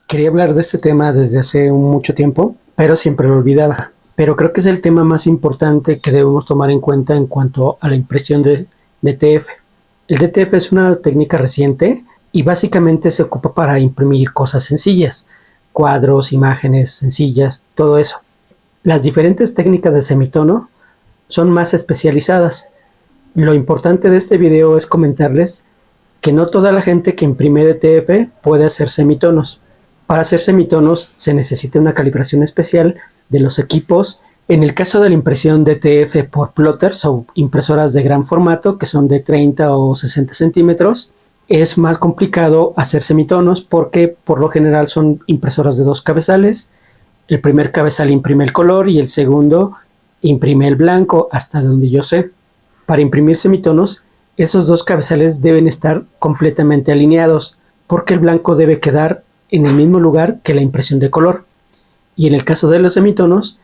Quería hablar de este tema desde hace mucho tiempo, pero siempre lo olvidaba. Pero creo que es el tema más importante que debemos tomar en cuenta en cuanto a la impresión de DTF. El DTF es una técnica reciente y básicamente se ocupa para imprimir cosas sencillas, cuadros, imágenes sencillas, todo eso. Las diferentes técnicas de semitono son más especializadas. Lo importante de este video es comentarles que no toda la gente que imprime DTF puede hacer semitonos. Para hacer semitonos se necesita una calibración especial de los equipos. En el caso de la impresión DTF por plotters o impresoras de gran formato, que son de 30 o 60 centímetros, es más complicado hacer semitonos porque por lo general son impresoras de dos cabezales. El primer cabezal imprime el color y el segundo imprime el blanco, hasta donde yo sé. Para imprimir semitonos, esos dos cabezales deben estar completamente alineados porque el blanco debe quedar en el mismo lugar que la impresión de color. Y en el caso de los semitonos,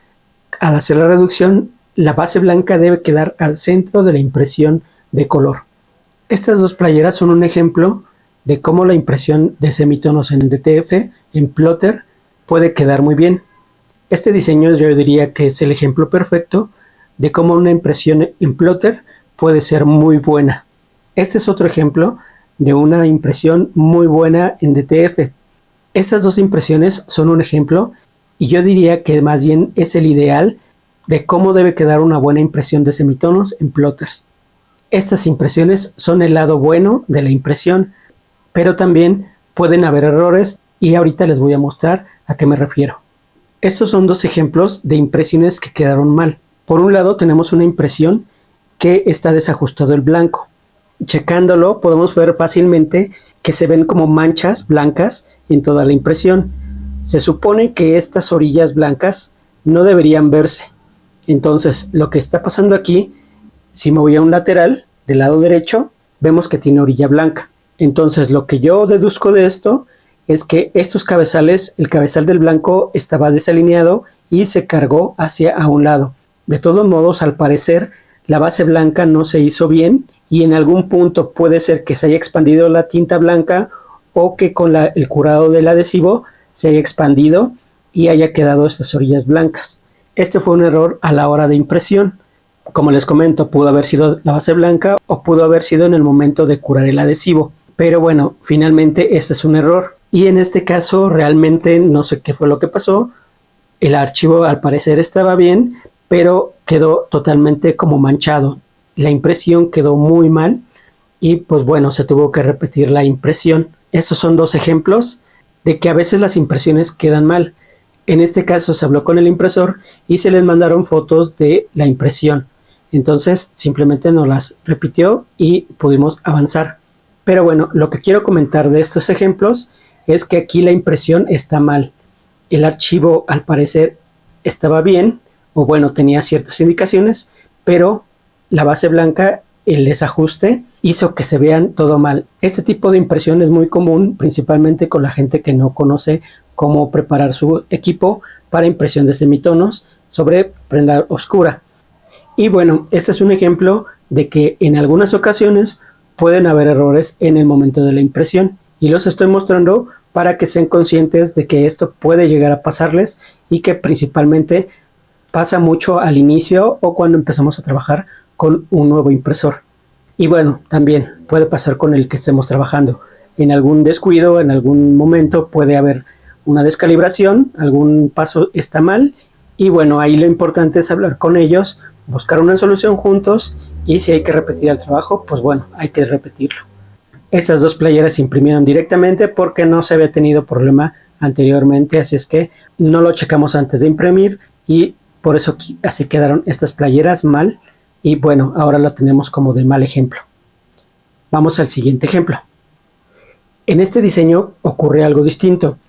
al hacer la reducción, la base blanca debe quedar al centro de la impresión de color. Estas dos playeras son un ejemplo de cómo la impresión de semitonos en DTF, en plotter, puede quedar muy bien. Este diseño yo diría que es el ejemplo perfecto de cómo una impresión en plotter puede ser muy buena. Este es otro ejemplo de una impresión muy buena en DTF. Estas dos impresiones son un ejemplo y yo diría que más bien es el ideal de cómo debe quedar una buena impresión de semitonos en plotters. Estas impresiones son el lado bueno de la impresión, pero también pueden haber errores y ahorita les voy a mostrar a qué me refiero. Estos son dos ejemplos de impresiones que quedaron mal. Por un lado tenemos una impresión que está desajustado el blanco. Checándolo podemos ver fácilmente que se ven como manchas blancas en toda la impresión. Se supone que estas orillas blancas no deberían verse. Entonces, lo que está pasando aquí, si me voy a un lateral del lado derecho, vemos que tiene orilla blanca. Entonces, lo que yo deduzco de esto es que estos cabezales, el cabezal del blanco estaba desalineado y se cargó hacia a un lado. De todos modos, al parecer, la base blanca no se hizo bien y en algún punto puede ser que se haya expandido la tinta blanca o que con el curado del adhesivo se haya expandido y haya quedado estas orillas blancas. Este fue un error a la hora de impresión. Como les comento, pudo haber sido la base blanca o pudo haber sido en el momento de curar el adhesivo. Pero bueno, finalmente este es un error. Y en este caso realmente no sé qué fue lo que pasó. El archivo al parecer estaba bien, pero quedó totalmente como manchado. La impresión quedó muy mal y pues bueno, se tuvo que repetir la impresión. Estos son dos ejemplos de que a veces las impresiones quedan mal. En este caso se habló con el impresor y se les mandaron fotos de la impresión. Entonces simplemente nos las repitió y pudimos avanzar. Pero bueno, lo que quiero comentar de estos ejemplos es que aquí la impresión está mal. El archivo al parecer estaba bien, o bueno, tenía ciertas indicaciones, pero la base blanca, el desajuste, hizo que se vean todo mal. Este tipo de impresión es muy común, principalmente con la gente que no conoce cómo preparar su equipo para impresión de semitonos sobre prenda oscura. Y bueno, este es un ejemplo de que en algunas ocasiones pueden haber errores en el momento de la impresión. Y los estoy mostrando para que sean conscientes de que esto puede llegar a pasarles y que principalmente pasa mucho al inicio o cuando empezamos a trabajar con un nuevo impresor. Y bueno, también puede pasar con el que estemos trabajando. En algún descuido, en algún momento puede haber una descalibración, algún paso está mal y bueno, ahí lo importante es hablar con ellos, buscar una solución juntos y si hay que repetir el trabajo, pues bueno, hay que repetirlo. Estas dos playeras se imprimieron directamente porque no se había tenido problema anteriormente, así es que no lo checamos antes de imprimir y por eso así quedaron estas playeras mal. Y bueno, ahora la tenemos como de mal ejemplo. Vamos al siguiente ejemplo. En este diseño ocurre algo distinto.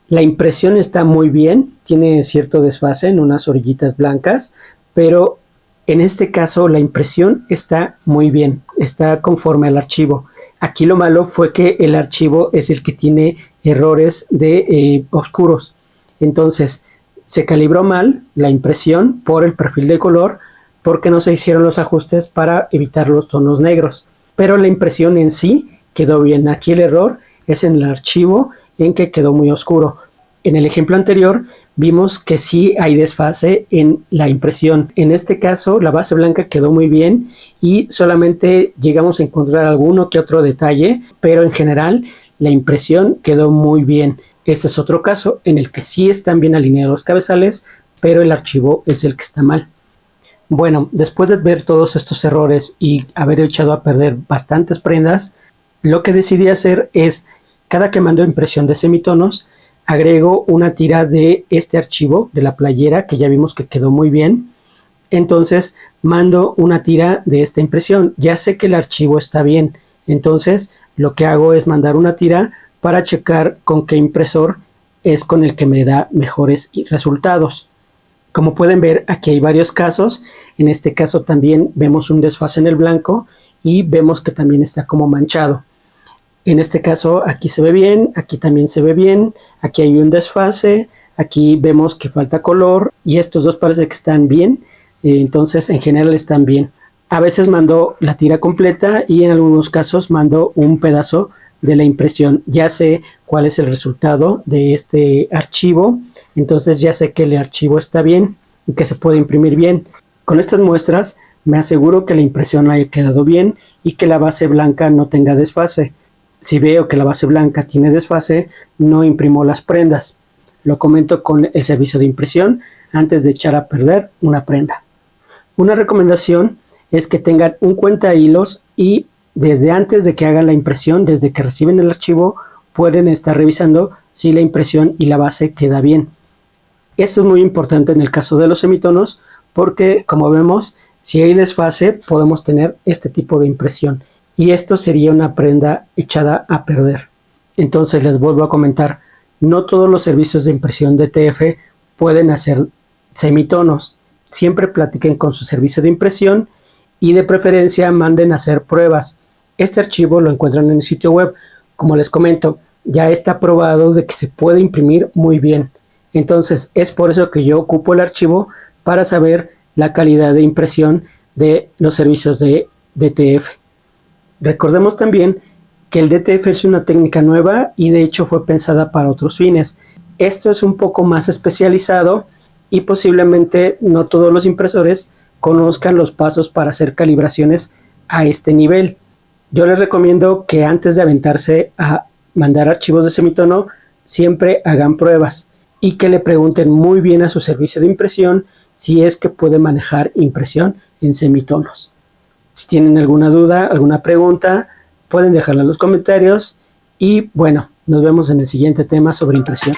La impresión está muy bien, tiene cierto desfase en unas orillitas blancas, pero en este caso la impresión está muy bien, está conforme al archivo. Aquí lo malo fue que el archivo es el que tiene errores de oscuros. Entonces, se calibró mal la impresión por el perfil de color, porque no se hicieron los ajustes para evitar los tonos negros. Pero la impresión en sí quedó bien. Aquí el error es en el archivo en que quedó muy oscuro. En el ejemplo anterior vimos que sí hay desfase en la impresión. En este caso la base blanca quedó muy bien y solamente llegamos a encontrar alguno que otro detalle, pero en general la impresión quedó muy bien. Este es otro caso en el que sí están bien alineados los cabezales, pero el archivo es el que está mal. Bueno, después de ver todos estos errores y haber echado a perder bastantes prendas, lo que decidí hacer es, cada que mando impresión de semitonos, agrego una tira de este archivo de la playera, que ya vimos que quedó muy bien. Entonces mando una tira de esta impresión. Ya sé que el archivo está bien, entonces lo que hago es mandar una tira para checar con qué impresor es con el que me da mejores resultados. Como pueden ver, aquí hay varios casos. En este caso también vemos un desfase en el blanco y vemos que también está como manchado. En este caso aquí se ve bien, aquí también se ve bien, aquí hay un desfase, aquí vemos que falta color y estos dos parece que están bien, entonces en general están bien. A veces mando la tira completa y en algunos casos mando un pedazo de la impresión. Ya sé cuál es el resultado de este archivo, entonces ya sé que el archivo está bien y que se puede imprimir bien. Con estas muestras me aseguro que la impresión haya quedado bien y que la base blanca no tenga desfase. Si veo que la base blanca tiene desfase, no imprimo las prendas. Lo comento con el servicio de impresión antes de echar a perder una prenda. Una recomendación es que tengan un cuenta hilos y desde antes de que hagan la impresión, desde que reciben el archivo, pueden estar revisando si la impresión y la base queda bien. Esto es muy importante en el caso de los semitonos porque, como vemos, si hay desfase podemos tener este tipo de impresión y esto sería una prenda echada a perder. Entonces les vuelvo a comentar, no todos los servicios de impresión DTF pueden hacer semitonos. Siempre platiquen con su servicio de impresión y de preferencia manden a hacer pruebas. Este archivo lo encuentran en el sitio web. Como les comento, ya está probado de que se puede imprimir muy bien. Entonces es por eso que yo ocupo el archivo para saber la calidad de impresión de los servicios de DTF. Recordemos también que el DTF es una técnica nueva y de hecho fue pensada para otros fines. Esto es un poco más especializado y posiblemente no todos los impresores conozcan los pasos para hacer calibraciones a este nivel. Yo les recomiendo que antes de aventarse a mandar archivos de semitono, siempre hagan pruebas y que le pregunten muy bien a su servicio de impresión si es que puede manejar impresión en semitonos. Si tienen alguna duda, alguna pregunta, pueden dejarla en los comentarios y bueno, nos vemos en el siguiente tema sobre impresión.